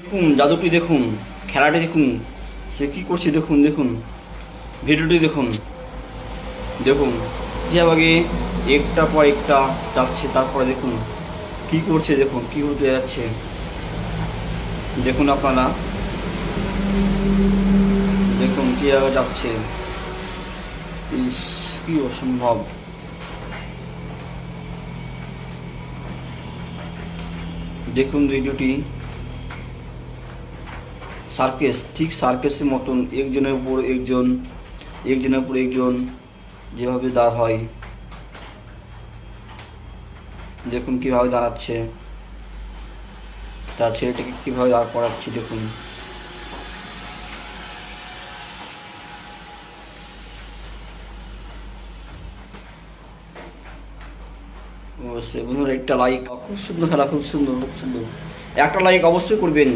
দেখুন জাদুটি দেখুন, খেলাটি দেখুন, সে কি করছে দেখুন, দেখুন ভিডিওটি দেখুন, দেখুন কিভাবে একটা পর একটা যাচ্ছে, তারপরে দেখুন কি করছে, দেখুন কি হতে যাচ্ছে, দেখুন আপনারা দেখুন কিভাবে যাচ্ছে। ইস, কি অসম্ভব। দেখুন ভিডিওটি, সার্কেস, ঠিক সার্কেসের মতন একজনের উপর একজন, একজনের উপর একজন যেভাবে দাঁড় হয়, দেখুন কিভাবে দাঁড়াচ্ছে, তার ছেলেটাকে কিভাবে দাঁড় করাচ্ছে দেখুন। অবশ্যই বন্ধুরা একটা লাইক, খুব সুন্দর খেলা, খুব সুন্দর, খুব সুন্দর, একটা লাইক অবশ্যই করবেন।